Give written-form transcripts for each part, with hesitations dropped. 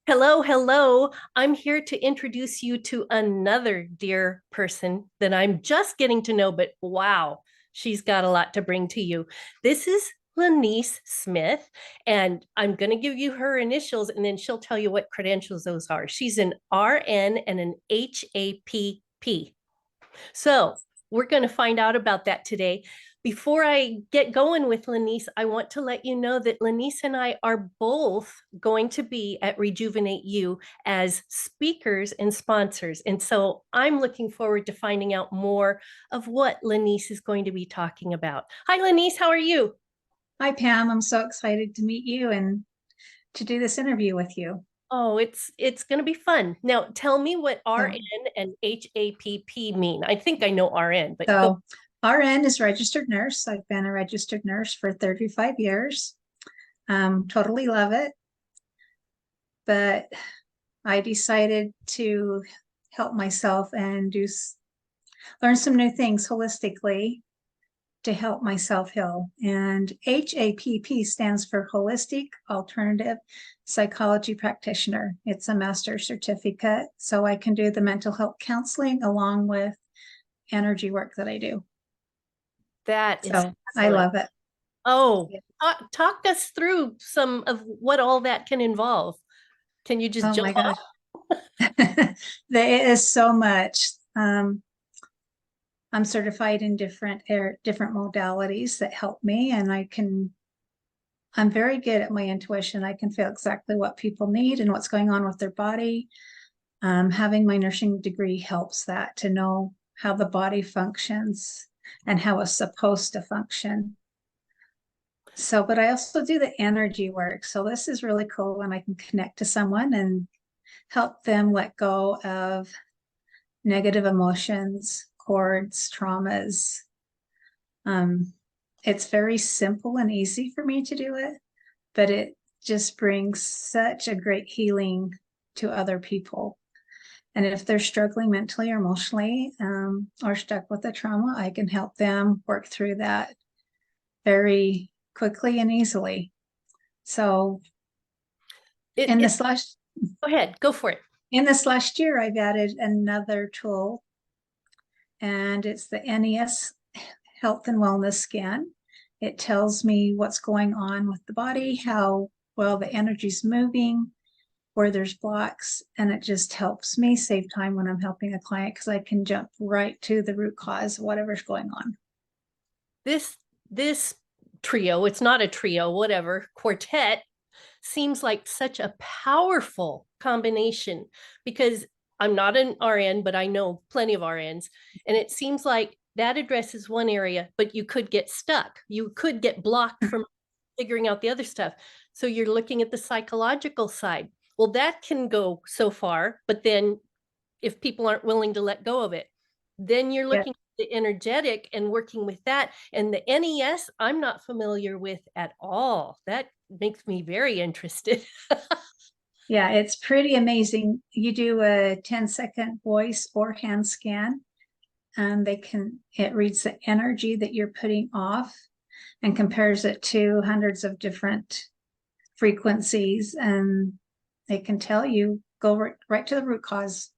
Hello, hello. I'm here to introduce you to another dear person that I'm just getting to know, but wow, she's got a lot to bring to you. This is LaNeice Smith, and I'm going to give you her initials and then she'll tell you what credentials those are. She's an RN and an HAPP. So we're going to find out about that today. Before I get going with LaNeice, I want to let you know that LaNeice and I are both going to be at Rejuvenate You as speakers and sponsors. And so I'm looking forward to finding out more of what LaNeice is going to be talking about. Hi, LaNeice, how are you? Hi, Pam. I'm so excited to meet you and to do this interview with you. Oh, it's going to be fun. Now, tell me what So, RN and HAPP mean. I think I know RN, but go. so RN is registered nurse. I've been a registered nurse for 35 years. Totally love it. But I decided to help myself and learn some new things holistically to help myself heal. And HAPP stands for Holistic Alternative Psychology Practitioner. It's a master's certificate, so I can do the mental health counseling along with energy work that I do. That is So I excellent. love it. Oh, talk us through some of what all that can involve. Can you just Oh jump my off? gosh. There is so much. I'm certified in different modalities that help me, and I'm very good at my intuition. I can feel exactly what people need and what's going on with their body. Having my nursing degree helps that to know how the body functions and how it's supposed to function. So, but I also do the energy work. So this is really cool when I can connect to someone and help them let go of negative emotions, cords, traumas. Um, it's very simple and easy for me to do it, but it just brings such a great healing to other people. And if they're struggling mentally or emotionally, or stuck with a trauma, I can help them work through that very quickly and easily. So in It's this last go ahead, go for it. in this last year, I've added another tool, and it's the NES Health and Wellness Scan. It tells me what's going on with the body, how well the energy's moving, where there's blocks, and it just helps me save time when I'm helping a client because I can jump right to the root cause of whatever's going on. This trio, it's not a trio, whatever, quartet seems like such a powerful combination because I'm not an RN, but I know plenty of RNs. And it seems like that addresses one area, but you could get stuck. You could get blocked from figuring out the other stuff. So you're looking at the psychological side. Well, that can go so far, but then if people aren't willing to let go of it, then you're Yeah, looking at the energetic and working with that. And the NES, I'm not familiar with at all. That makes me very interested. yeah, it's pretty amazing. You do a 10-second voice or hand scan, and it reads the energy that you're putting off and compares it to hundreds of different frequencies, and it can tell you go right to the root cause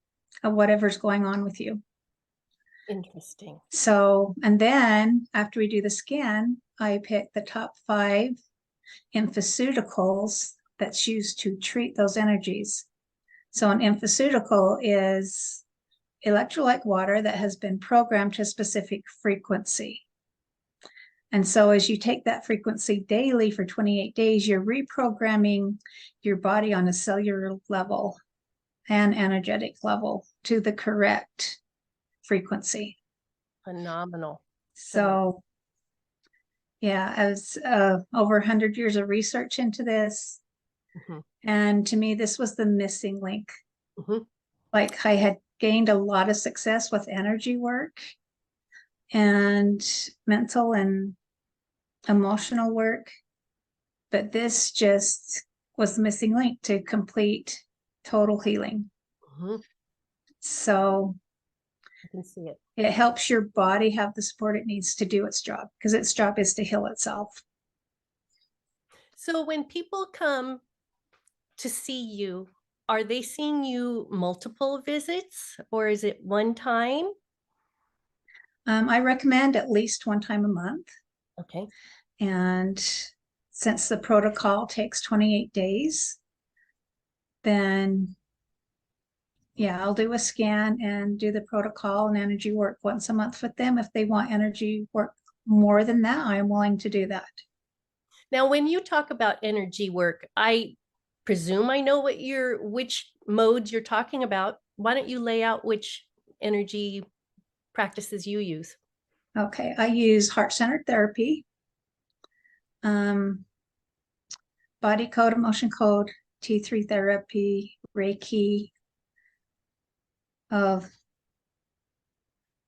of whatever's going on with you. Interesting. So, and then after we do the scan, I pick the top 5 infoceuticals that's used to treat those energies. So, an infoceutical is electrolyte water that has been programmed to a specific frequency. And so, as you take that frequency daily for 28 days, you're reprogramming your body on a cellular level and energetic level to the correct frequency. Phenomenal. Phenomenal. So, yeah, as over 100 years of research into this. Mhm, And to me, this was the missing link. mhm. Like I had gained a lot of success with energy work and mental and emotional work, but this just was the missing link to complete total healing. Mhm. So I can see it. it helps your body have the support it needs to do its job because its job is to heal itself. So when people come to see you, are they seeing you multiple visits or is it one time? I recommend at least one time a month. Okay. And since the protocol takes 28 days, then yeah, I'll do a scan and do the protocol and energy work once a month with them. If they want energy work more than that, I'm willing to do that. Now, when you talk about energy work, I presume I know which modes you're talking about. Why don't you lay out which energy practices you use? Okay, I use heart-centered therapy, um, body code, emotion code, T3 therapy, Reiki. Of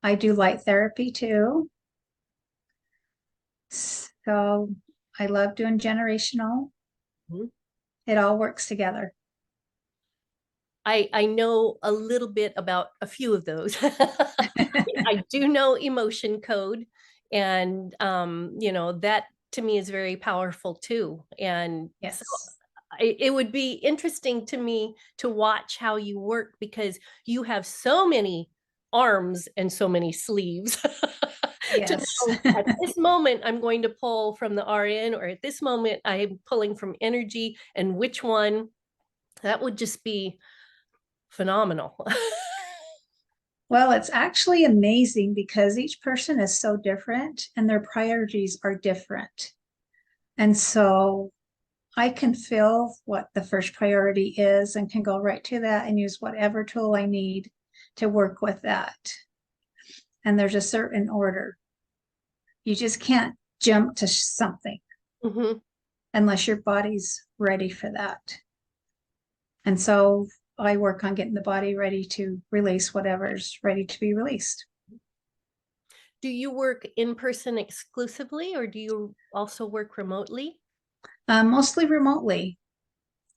I do light therapy too. So I love doing generational. Mhm. It all works together. I know a little bit about a few of those. I do know emotion code, and that to me is very powerful too. And so Yes. it would be interesting to me to watch how you work because you have so many arms and so many sleeves. To Yes. know at this moment I'm going to pull from the RN, or at this moment I'm pulling from energy, and which one, that would just be phenomenal. Well, it's actually amazing because each person is so different and their priorities are different. And so I can feel what the first priority is and can go right to that and use whatever tool I need to work with that. And there's a certain order. You just can't jump to something Mhm. unless your body's ready for that. And so I work on getting the body ready to release whatever's ready to be released. Do you work in person exclusively, or do you also work remotely? Mostly remotely.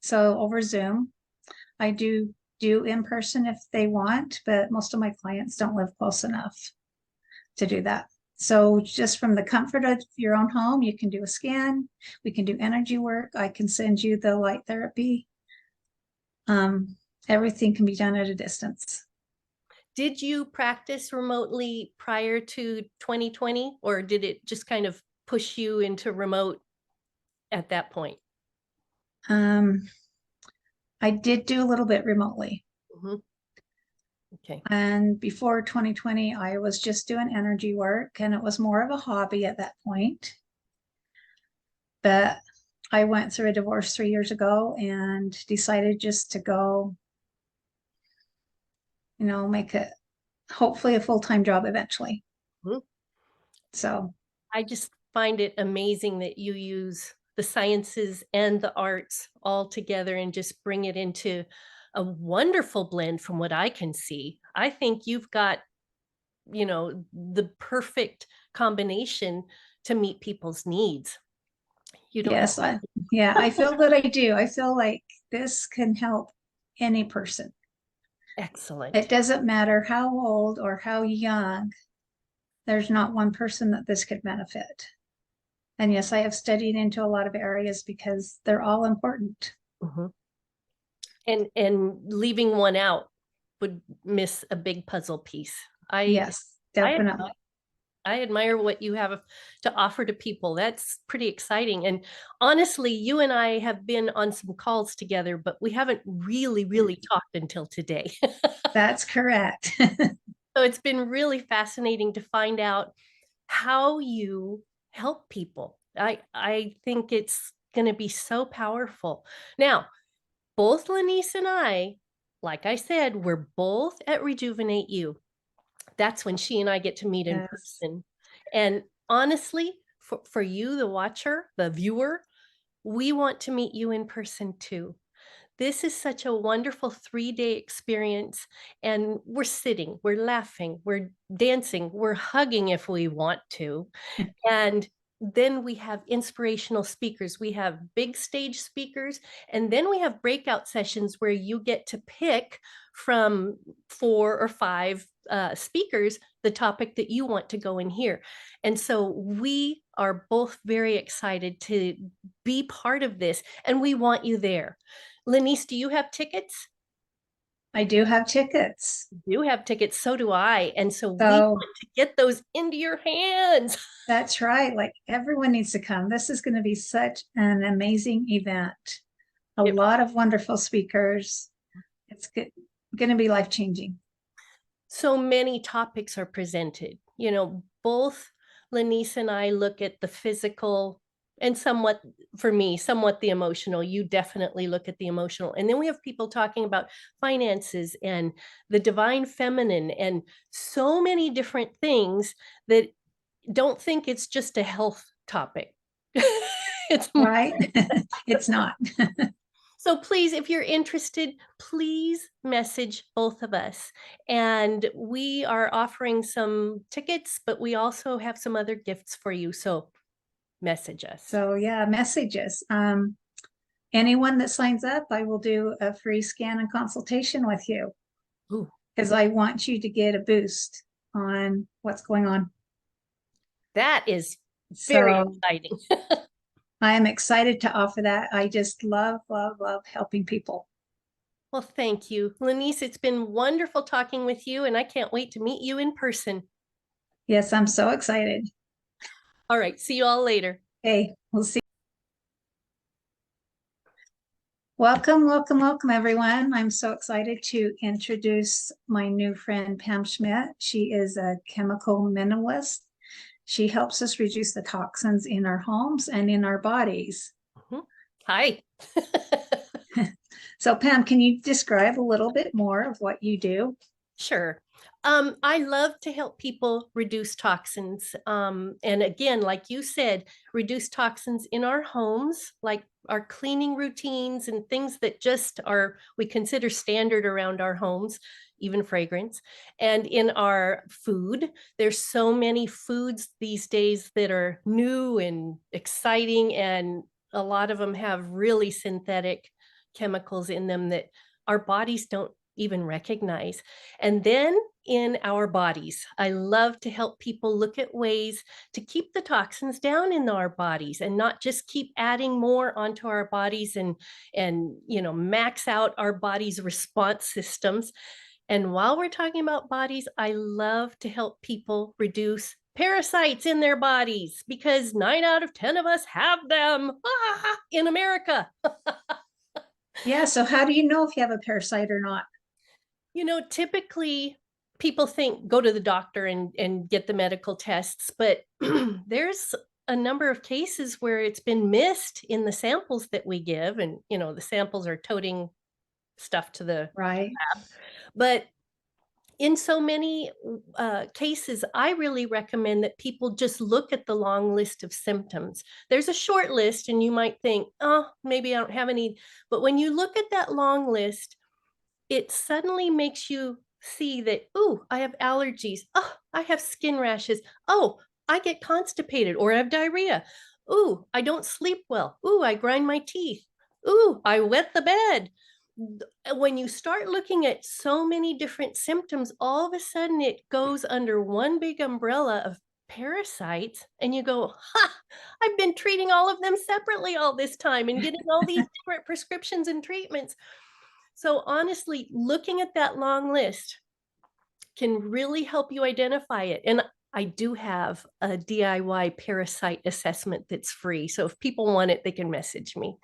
So over Zoom, I do in person if they want, but most of my clients don't live close enough to do that. So just from the comfort of your own home, you can do a scan. We can do energy work. I can send you the light therapy. Um, Everything can be done at a distance. Did you practice remotely prior to 2020, or did it just kind of push you into remote at that point? Um, I did do a little bit remotely. Mhm. Okay. And before 2020, I was just doing energy work and it was more of a hobby at that point. But I went through a divorce 3 years ago and decided just to go, make it hopefully a full-time job eventually. Mhm. So, I just find it amazing that you use the sciences and the arts all together and just bring it into a wonderful blend from what I can see. I think you've got, the perfect combination to meet people's needs. You don't have yes, yeah, I feel that I do. I feel like this can help any person. It excellent. doesn't matter how old or how young, there's not one person that this could benefit. And yes, I have studied into a lot of areas because they're all important. Mhm. And leaving one out would miss a big puzzle piece. I Yes, I definitely. I admire what you have to offer to people. That's pretty exciting. And honestly, you and I have been on some calls together, but we haven't really talked until today. That's correct. So it's been really fascinating to find out how you help people. I think it's going to be so powerful. Now, both LaNeice and I, like I said, we're both at Rejuvenate You. That's when she and I get to meet in Yes. person. And honestly, for you, the watcher, the viewer, we want to meet you in person too. This is such a wonderful 3-day experience. And we're sitting, we're laughing, we're dancing, we're hugging if we want to. And then we have inspirational speakers. We have big stage speakers, and then we have breakout sessions where you get to pick from 4 or 5 speakers the topic that you want to go and hear. And so we are both very excited to be part of this, and we want you there. LaNeice, do you have tickets? I do have tickets. You have tickets, so do I. And so we So want to get those into your hands. that's right. Like everyone needs to come. This is going to be such an amazing event. A It, lot of wonderful speakers. It's going to be life changing. so many topics are presented. You know, both LaNeice and I look at the physical and somewhat, for me, somewhat the emotional. You definitely look at the emotional. And then we have people talking about finances and the divine feminine and so many different things that don't think it's just a health topic. It's Right? It's not. so please, if you're interested, please message both of us. And we are offering some tickets, but we also have some other gifts for you. So message us. So yeah, messages. Anyone that signs up, I will do a free scan and consultation with you Ooh, because I want you to get a boost on what's going on. that is very So exciting. I am excited to offer that. I just love, love, love helping people. Well, thank you. LaNeice, it's been wonderful talking with you, and I can't wait to meet you in person. Yes, I'm so excited. All right, see you all later. Hey, we'll see. Welcome, welcome, welcome, everyone. I'm so excited to introduce my new friend, Pam Schmidt. She is a chemical minimalist. She helps us reduce the toxins in our homes and in our bodies. Hi. So, Pam, can you describe a little bit more of what you do? Sure. I love to help people reduce toxins. And again, like you said, reduce toxins in our homes, like our cleaning routines and things that just are, we consider standard around our homes, even fragrance. And in our food, there's so many foods these days that are new and exciting, and a lot of them have really synthetic chemicals in them that our bodies don't even recognize. And then in our bodies, I love to help people look at ways to keep the toxins down in our bodies and not just keep adding more onto our bodies and max out our body's response systems. And while we're talking about bodies, I love to help people reduce parasites in their bodies because 9 out of 10 of us have them in America. Yeah, so how do you know if you have a parasite or not? Typically people think go to the doctor and get the medical tests, but there's a number of cases where it's been missed in the samples that we give. And, the samples are toting stuff to the Right. lab. But in so many cases, I really recommend that people just look at the long list of symptoms. There's a short list, and you might think, oh, maybe I don't have any. But when you look at that long list, it suddenly makes you see that, oh, I have allergies. Oh, I have skin rashes. Oh, I get constipated or I have diarrhea. Oh, I don't sleep well. Oh, I grind my teeth. Oh, I wet the bed. When you start looking at so many different symptoms, all of a sudden it goes under one big umbrella of parasites, and you go, ha, I've been treating all of them separately all this time and getting all these different prescriptions and treatments. So honestly, looking at that long list can really help you identify it. And I do have a DIY parasite assessment that's free. So if people want it, they can message me.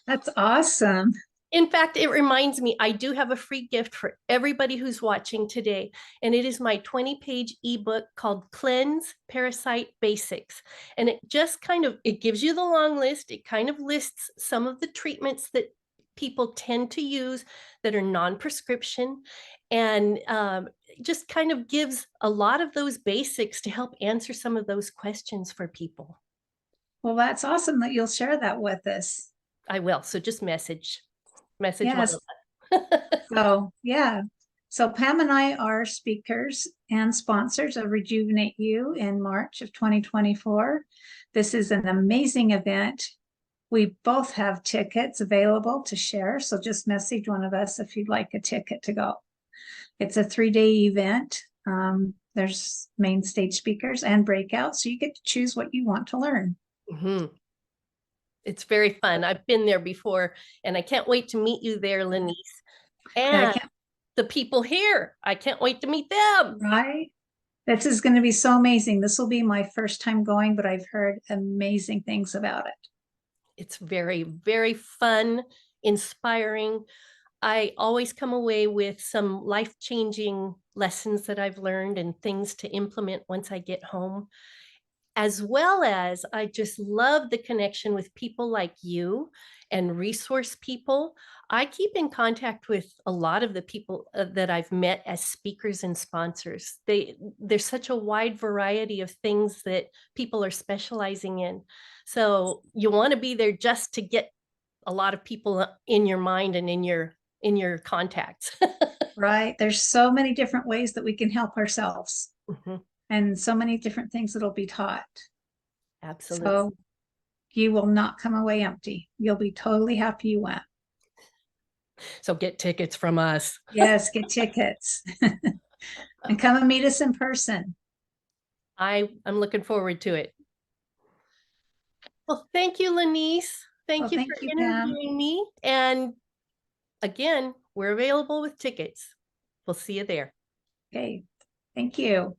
That's awesome. In fact, it reminds me, I do have a free gift for everybody who's watching today. And it is my 20-page ebook called Cleanse Parasite Basics. And it just it gives you the long list. It kind of lists some of the treatments that people tend to use that are non-prescription, and just kind of gives a lot of those basics to help answer some of those questions for people. Well, that's awesome that you'll share that with us. I will. So just message one Yes. of us. So, yeah. So, Pam and I are speakers and sponsors of Rejuvenate You in March of 2024. This is an amazing event. We both have tickets available to share. So, just message one of us if you'd like a ticket to go. It's a 3-day event. There's main stage speakers and breakouts. So, you get to choose what you want to learn. Mhm. It's very fun. I've been there before, and I can't wait to meet you there, LaNeice. Yeah, I And can't. the people here. I can't wait to meet them. Right? This is going to be so amazing. This will be my first time going, but I've heard amazing things about it. It's very, very fun, inspiring. I always come away with some life-changing lessons that I've learned and things to implement once I get home, as well as I just love the connection with people like you and resource people. I keep in contact with a lot of the people that I've met as speakers and sponsors. There's such a wide variety of things that people are specializing in. So you want to be there just to get a lot of people in your mind and in your contacts. Right? There's so many different ways that we can help ourselves Mhm. and so many different things that'll be taught. Absolutely. So you will not come away empty. You'll be totally happy you went. So get tickets from us. Yes, get tickets and come and meet us in person. I'm looking forward to it. Well, thank you, LaNeice. Well, Thank you for thank you, Pam. interviewing me. And again, we're available with tickets. We'll see you there. Okay, thank you.